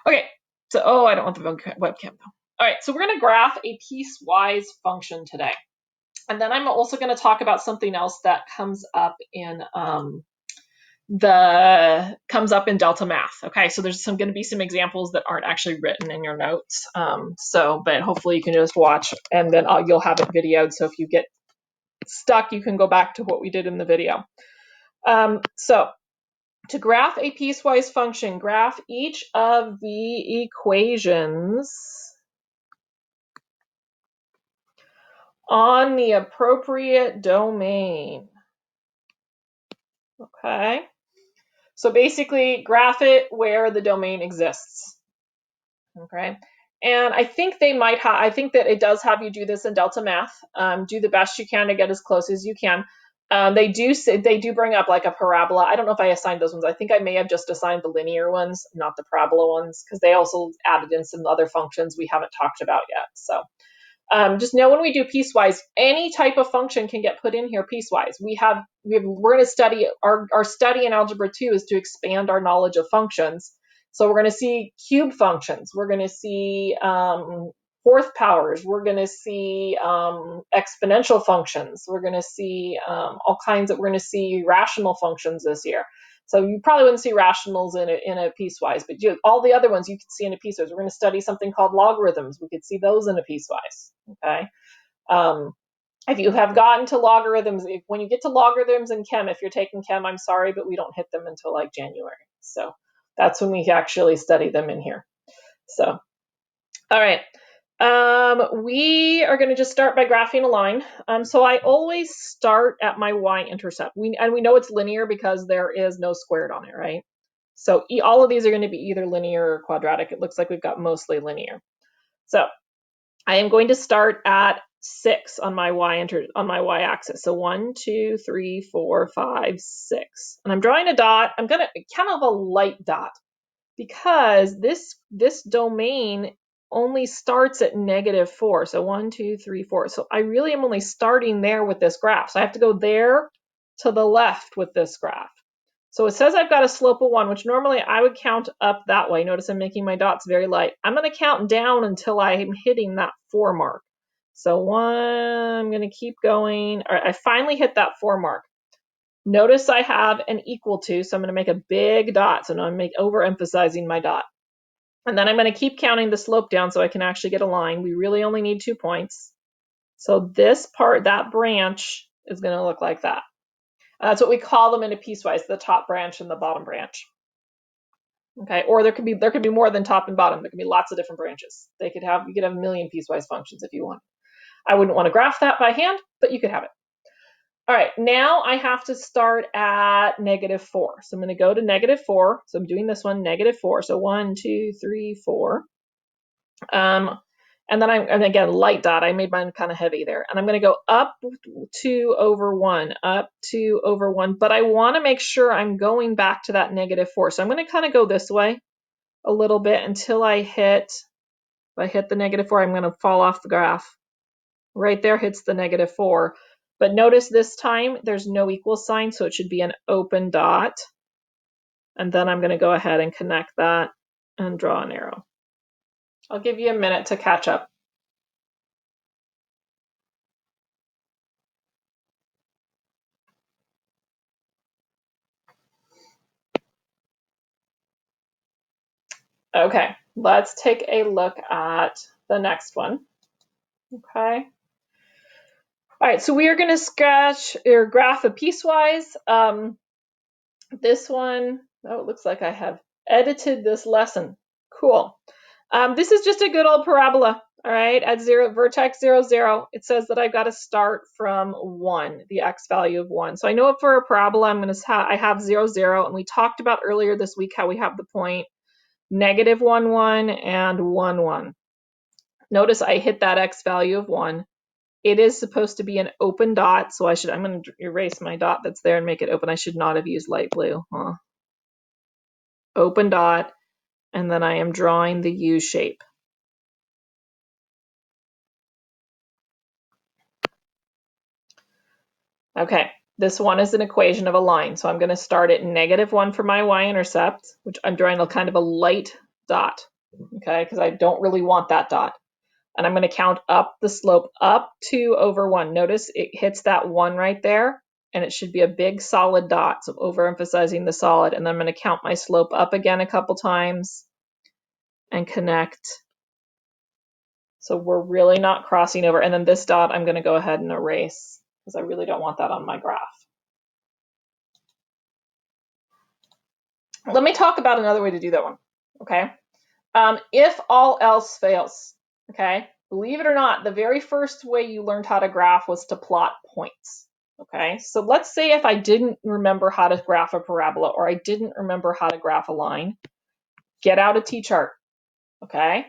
Okay, so, oh, I don't want the webcam though. All right, so we're gonna graph a piecewise function today. And then I'm also gonna talk about something else that comes up in Delta Math. Okay, so there's going to be some examples that aren't actually written in your notes. But hopefully you can just watch, and then you'll have it videoed. So if you get stuck, you can go back to what we did in the video. So to graph a piecewise function, graph each of the equations on the appropriate domain. Okay. So basically, graph it where the domain exists. Okay. And I think I think that it does have you do this in Delta Math. Do the best you can to get as close as you can. They do bring up like a parabola. I don't know if I assigned those ones. I think I may have just assigned the linear ones, not the parabola ones, because they also added in some other functions we haven't talked about yet. So just know when we do piecewise, any type of function can get put in here piecewise. We're going to study, our study in Algebra 2 is to expand our knowledge of functions. So we're going to see cube functions. We're going to see fourth powers. We're going to see exponential functions. We're going to see we're going to see rational functions this year. So you probably wouldn't see rationals in a piecewise, but all the other ones you could see in a piecewise. We're going to study something called logarithms. We could see those in a piecewise. Okay. If you have gotten to logarithms, when you get to logarithms in chem, if you're taking chem, I'm sorry, but we don't hit them until like January. So that's when we actually study them in here. So, all right. We are going to just start by graphing a line. So I always start at my y-intercept. We know it's linear because there is no squared on it, right? So all of these are going to be either linear or quadratic. It looks like we've got mostly linear. So I am going to start at 6 on my y-axis. So 1, 2, 3, 4, 5, 6. And I'm drawing a dot. I'm going to kind of a light dot because this domain only starts at -4. So 1, 2, 3, 4. So I really am only starting there with this graph. So I have to go there to the left with this graph. So it says I've got a slope of 1, which normally I would count up that way. Notice I'm making my dots very light. I'm going to count down until I'm hitting that 4 mark. So 1, I'm going to keep going. All right, I finally hit that 4 mark. Notice I have an equal to, so I'm going to make a big dot. So now I'm overemphasizing my dot. And then I'm going to keep counting the slope down so I can actually get a line. We really only need 2 points. So this part, that branch, is going to look like that. That's what we call them in a piecewise, the top branch and the bottom branch. Okay, or there could be more than top and bottom. There could be lots of different branches. You could have a million piecewise functions if you want. I wouldn't want to graph that by hand, but you could have it. All right, now I have to start at -4. So I'm going to go to -4. So I'm doing this one, -4. So 1, 2, 3, 4. And then and again, light dot, I made mine kind of heavy there. And I'm going to go up 2 over 1, up 2 over 1. But I want to make sure I'm going back to that -4. So I'm going to kind of go this way a little bit until I hit, if I hit the -4, I'm going to fall off the graph. Right there hits the -4. But notice this time there's no equal sign, so it should be an open dot. And then I'm going to go ahead and connect that and draw an arrow. I'll give you a minute to catch up. Okay, let's take a look at the next one. Okay. All right, so we are going to sketch or graph a piecewise. This one, oh, it looks like I have edited this lesson. Cool. This is just a good old parabola. All right, at vertex 0, 0, it says that I've got to start from 1, the x value of 1. So I know for a parabola, I have 0, 0, and we talked about earlier this week how we have the point -1, 1 and 1, 1. Notice I hit that x value of 1. It is supposed to be an open dot, so I'm going to erase my dot that's there and make it open. I should not have used light blue. Huh? Open dot, and then I am drawing the U shape. Okay, this one is an equation of a line, so I'm going to start at -1 for my y-intercept, which I'm drawing a kind of a light dot. okay, because I don't really want that dot. And I'm going to count up the slope up 2 over 1. Notice it hits that 1 right there, and it should be a big solid dot, so overemphasizing the solid. And then I'm going to count my slope up again a couple times and connect. So we're really not crossing over. And then this dot I'm going to go ahead and erase because I really don't want that on my graph. Let me talk about another way to do that one, okay? If all else fails, okay? Believe it or not, the very first way you learned how to graph was to plot points, okay? So let's say if I didn't remember how to graph a parabola or I didn't remember how to graph a line, get out a t-chart, okay?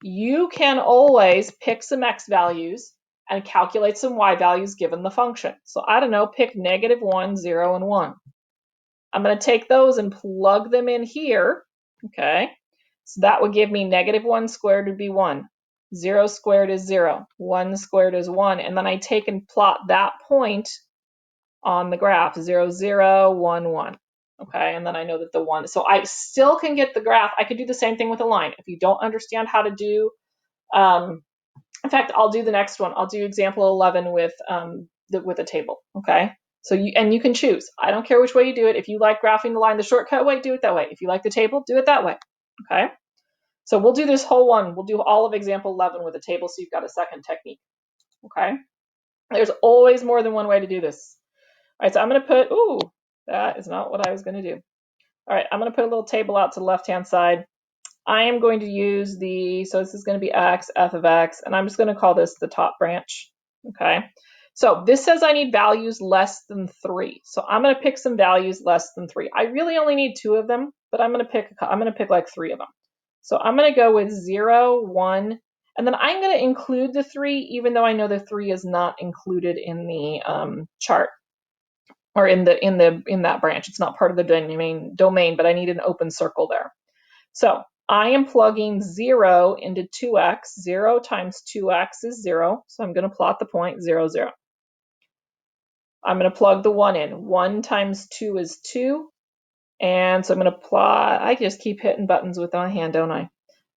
You can always pick some x values and calculate some y values given the function. So I don't know, pick -1, 0, and 1. I'm going to take those and plug them in here, okay? So that would give me -1 squared would be 1. 0 squared is 0. 1 squared is 1. And then I take and plot that point on the graph, 0, 0, 1, 1. Okay, and then I know that the 1, so I still can get the graph. I could do the same thing with a line. If you don't understand how to do, in fact, I'll do the next one. I'll do example 11 with a table, okay? So you can choose. I don't care which way you do it. If you like graphing the line the shortcut way, do it that way. If you like the table, do it that way, okay? So we'll do this whole one. We'll do all of example 11 with a table so you've got a second technique, okay? There's always more than one way to do this. All right, so I'm going to put, ooh, that is not what I was going to do. All right, I'm going to put a little table out to the left-hand side. I am going to use so this is going to be x, f of x, and I'm just going to call this the top branch, okay? So this says I need values less than 3. So I'm going to pick some values less than 3. I really only need 2 of them, but I'm going to pick like 3 of them. So I'm going to go with 0, 1, and then I'm going to include the 3, even though I know the 3 is not included in the chart or in that branch. It's not part of the domain, but I need an open circle there. So I am plugging 0 into 2x. 0 times 2x is 0. So I'm going to plot the point 0, 0. I'm going to plug the 1 in. 1 times 2 is 2. And so I'm going to plot, I just keep hitting buttons with my hand, don't I?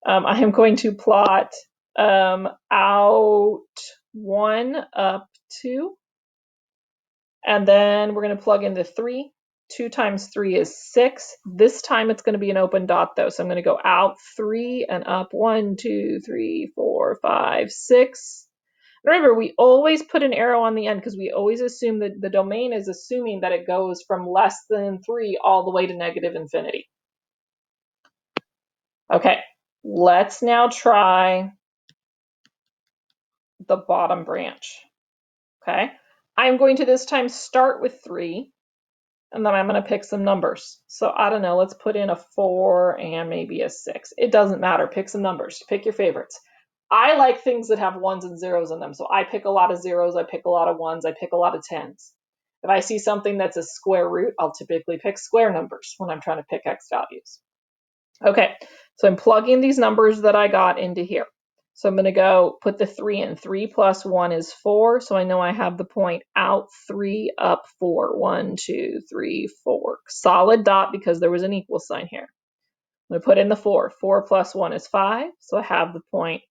I am going to plot out 1 up 2. And then we're going to plug in the 3. 2 times 3 is 6. This time it's going to be an open dot though. So I'm going to go out 3 and up 1, 2, 3, 4, 5, 6. Remember, we always put an arrow on the end because we always assume that the domain is assuming that it goes from less than 3 all the way to -infinity. Okay, let's now try the bottom branch. Okay, I'm going to this time start with 3, and then I'm going to pick some numbers. So I don't know, let's put in a 4 and maybe a 6. It doesn't matter, pick some numbers, pick your favorites. I like things that have 1s and 0s in them, so I pick a lot of 0s, I pick a lot of 1s, I pick a lot of 10s. If I see something that's a square root, I'll typically pick square numbers when I'm trying to pick x values. Okay, so I'm plugging these numbers that I got into here. So I'm going to go put the 3 in. 3 plus 1 is 4, so I know I have the point out 3, up 4. 1, 2, 3, 4. Solid dot because there was an equal sign here. I'm going to put in the 4. 4 plus 1 is 5, so I have the point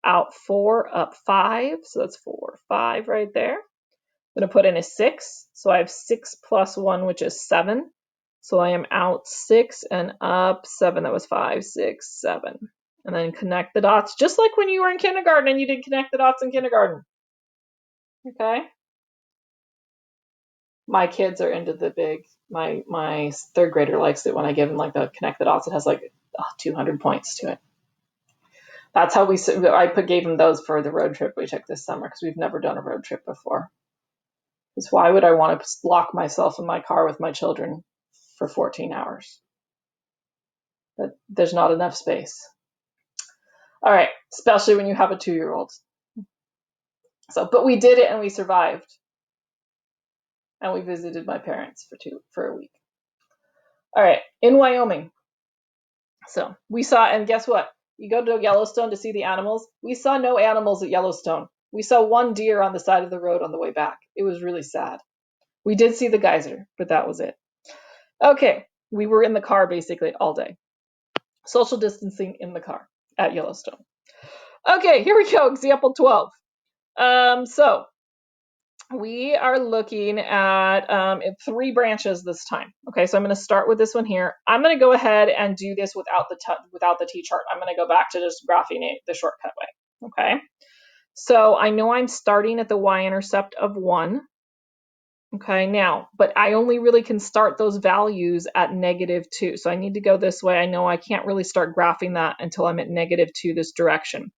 out 4, up 5, so that's 4, 5 right there. I'm going to put in a 6, so I have 6 plus 1, which is 7. So I am out 6 and up 7, that was 5, 6, 7. And then connect the dots, just like when you were in kindergarten and you did connect the dots in kindergarten. Okay? My kids are into the big, my third grader likes it when I give him like the connect the dots. It has like 200 points to it. That's how gave him those for the road trip we took this summer because we've never done a road trip before. Because why would I want to lock myself in my car with my children for 14 hours? But there's not enough space. All right, especially when you have a 2-year-old. So, but we did it and we survived. And we visited my parents for a week. All right, in Wyoming. So we saw, and guess what? You go to Yellowstone to see the animals. We saw no animals at Yellowstone. We saw 1 deer on the side of the road on the way back. It was really sad. We did see the geyser, but that was it. Okay, we were in the car basically all day. Social distancing in the car at Yellowstone. Okay, here we go, example 12. So we are looking at 3 branches this time. Okay, so I'm going to start with this one here. I'm going to go ahead and do this without the t-chart. I'm going to go back to just graphing it the shortcut way. Okay, so I know I'm starting at the y-intercept of 1. Okay, now, but I only really can start those values at -2. So I need to go this way. I know I can't really start graphing that until I'm at -2 this direction.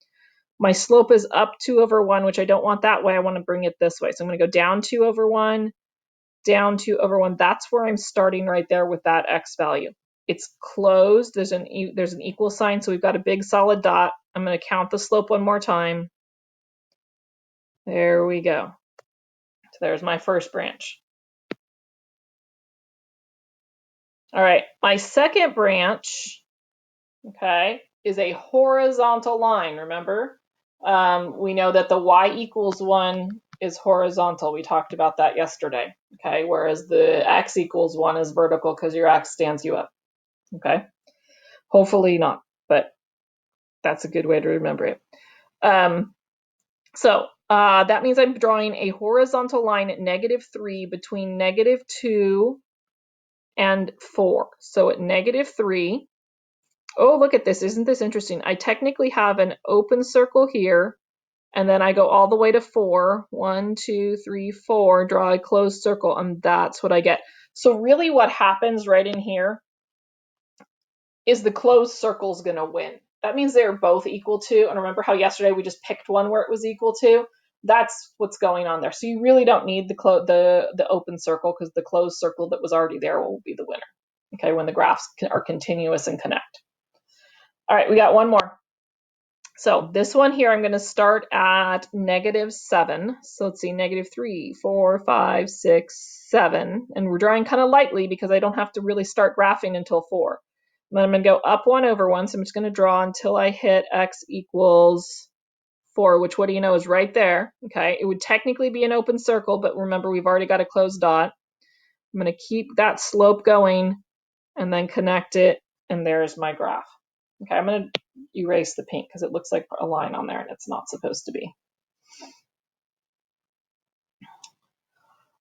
My slope is up 2 over 1, which I don't want that way. I want to bring it this way. So I'm going to go down 2 over 1, down 2 over 1. That's where I'm starting right there with that x value. It's closed. There's an equal sign, so we've got a big solid dot. I'm going to count the slope one more time. There we go. So there's my first branch. All right, my second branch, okay, is a horizontal line, remember? We know that the y equals 1 is horizontal. We talked about that yesterday, okay? Whereas the x equals 1 is vertical because your x stands you up, okay? Hopefully not, but that's a good way to remember it. So that means I'm drawing a horizontal line at -3 between -2 and 4. So at -3, oh, look at this. Isn't this interesting? I technically have an open circle here, and then I go all the way to 4. 1, 2, 3, 4, draw a closed circle, and that's what I get. So really what happens right in here is the closed circle is going to win. That means they're both equal to, and remember how yesterday we just picked one where it was equal to? That's what's going on there. So you really don't need the open circle, because the closed circle that was already there will be the winner, okay, when the graphs are continuous and connect. All right, we got one more. So this one here, I'm going to start at -7. So let's see, -3, 4, 5, 6, 7. And we're drawing kind of lightly because I don't have to really start graphing until 4. And then I'm going to go up 1 over 1. So I'm just going to draw until I hit x equals 4, which, what do you know, is right there. Okay, it would technically be an open circle, but remember, we've already got a closed dot. I'm going to keep that slope going and then connect it. And there's my graph. Okay, I'm going to erase the pink because it looks like a line on there and it's not supposed to be.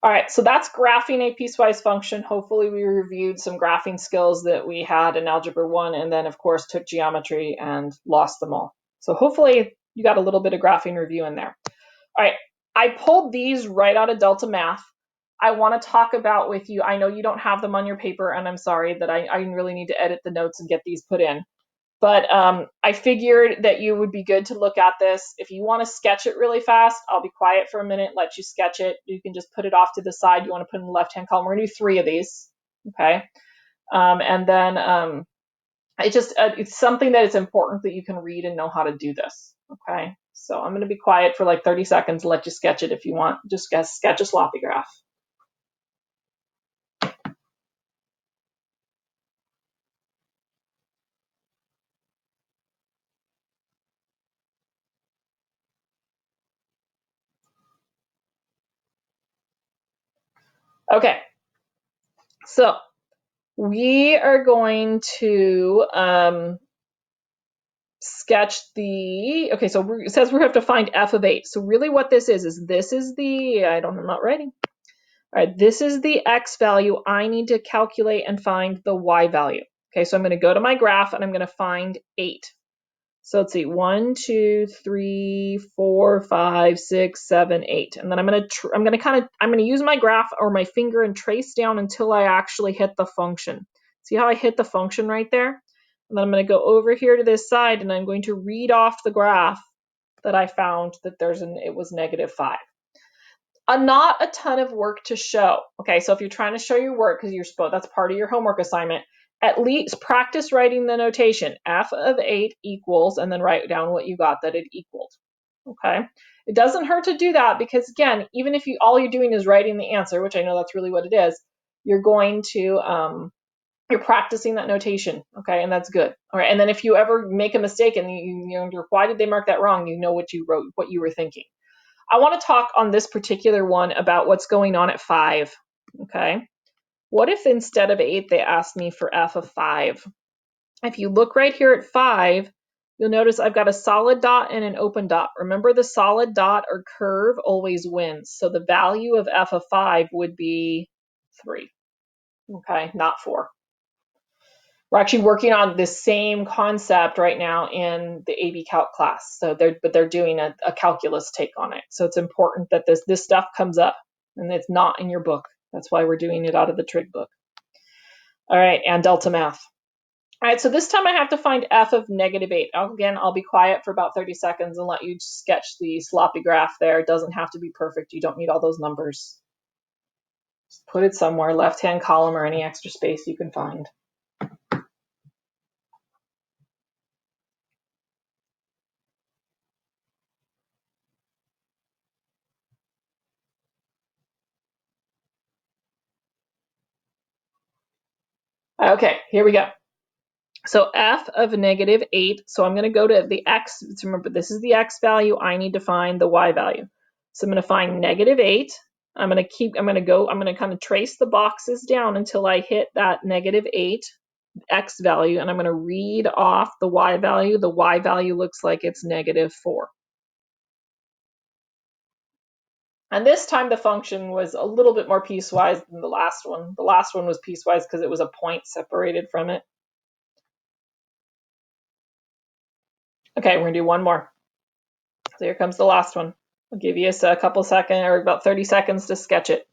All right, so that's graphing a piecewise function. Hopefully we reviewed some graphing skills that we had in Algebra 1, and then of course took geometry and lost them all. So hopefully you got a little bit of graphing review in there. All right, I pulled these right out of Delta Math. I want to talk about with you, I know you don't have them on your paper, and I'm sorry that I really need to edit the notes and get these put in. But I figured that you would be good to look at this. If you want to sketch it really fast, I'll be quiet for a minute, let you sketch it. You can just put it off to the side. You want to put in the left-hand column. We're going to do 3 of these, okay? And then it's something that is important that you can read and know how to do this, okay? So I'm going to be quiet for like 30 seconds and let you sketch it if you want. Just sketch a sloppy graph. Okay, so we are going to sketch the, okay, so it says we have to find f of 8. So really what this is this is the, I'm not writing. All right, this is the x value. I need to calculate and find the y value. Okay, so I'm going to go to my graph and I'm going to find 8. So let's see, 1, 2, 3, 4, 5, 6, 7, 8. And then I'm going to use my graph or my finger and trace down until I actually hit the function. See how I hit the function right there? And then I'm going to go over here to this side and I'm going to read off the graph that I found that it was -5. Not a ton of work to show. Okay, so if you're trying to show your work, because that's part of your homework assignment, at least practice writing the notation. F of 8 equals, and then write down what you got that it equaled. Okay, it doesn't hurt to do that because, again, even if all you're doing is writing the answer, which I know that's really what it is, you're going to you're practicing that notation. Okay, and that's good. All right, and then if you ever make a mistake and you wonder why did they mark that wrong, you know what you wrote, what you were thinking. I want to talk on this particular one about what's going on at 5. Okay, what if instead of 8 they asked me for f of 5? If you look right here at 5, you'll notice I've got a solid dot and an open dot. Remember, the solid dot or curve always wins. So the value of f of 5 would be 3, okay, not 4. We're actually working on this same concept right now in the AB Calc class. So they're doing a calculus take on it. So it's important that this stuff comes up and it's not in your book. That's why we're doing it out of the trig book. All right, and delta math. All right, so this time I have to find f of -8. Again, I'll be quiet for about 30 seconds and let you sketch the sloppy graph there. It doesn't have to be perfect. You don't need all those numbers. Just put it somewhere, left-hand column or any extra space you can find. Okay, here we go. So f of -8, so I'm going to go to the x. Remember, this is the x value. I need to find the y value. So I'm going to find -8. I'm going to kind of trace the boxes down until I hit that -8 x value, and I'm going to read off the y value. The y value looks like it's -4. And this time the function was a little bit more piecewise than the last one. The last one was piecewise because it was a point separated from it. Okay, we're going to do one more. So here comes the last one. I'll give you a couple seconds or about 30 seconds to sketch it.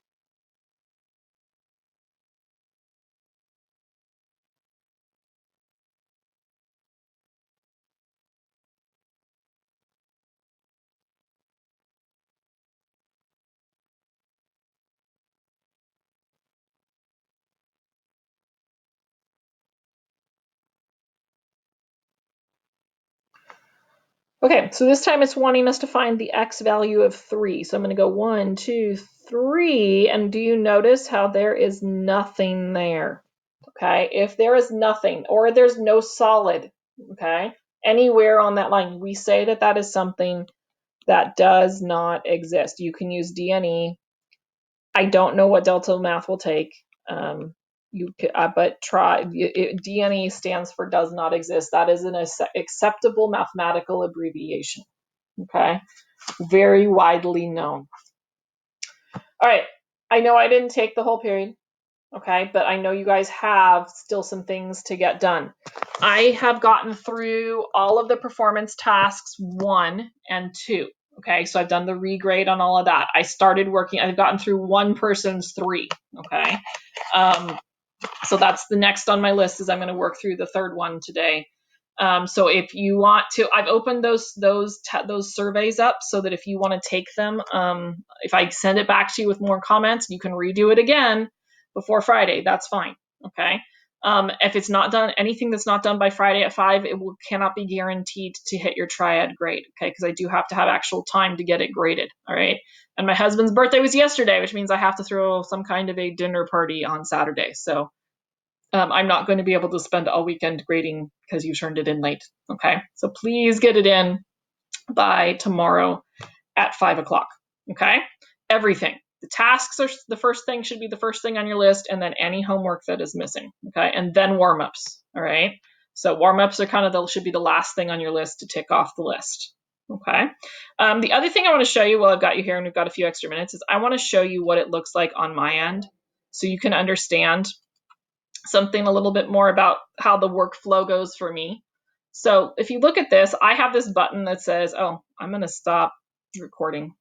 Okay, so this time it's wanting us to find the x value of 3. So I'm going to go 1, 2, 3, and do you notice how there is nothing there? Okay, if there is nothing or there's no solid, okay, anywhere on that line, we say that that is something that does not exist. You can use DNE. I don't know what delta math will take. But try. DNE stands for does not exist. That is an acceptable mathematical abbreviation. Okay, very widely known. All right, I know I didn't take the whole period. Okay, but I know you guys have still some things to get done. I have gotten through all of the performance tasks 1 and 2. Okay, so I've done the regrade on all of that. I started working, I've gotten through one person's 3. Okay, so that's the next on my list is I'm going to work through the third one today. So if you want to, I've opened those surveys up so that if you want to take them, if I send it back to you with more comments, you can redo it again before Friday. That's fine. Okay. If it's not done, anything that's not done by Friday at 5, cannot be guaranteed to hit your triad grade. Okay, because I do have to have actual time to get it graded. All right. And my husband's birthday was yesterday, which means I have to throw some kind of a dinner party on Saturday. So I'm not going to be able to spend all weekend grading because you turned it in late. Okay, so please get it in by tomorrow at 5 o'clock. Okay, everything. The tasks are the first thing, should be the first thing on your list, and then any homework that is missing. Okay, and then warm-ups. All right, so warm-ups are kind of should be the last thing on your list to tick off the list. Okay, the other thing I want to show you while I've got you here and we've got a few extra minutes is I want to show you what it looks like on my end so you can understand something a little bit more about how the workflow goes for me. So if you look at this, I have this button that says, oh, I'm going to stop recording.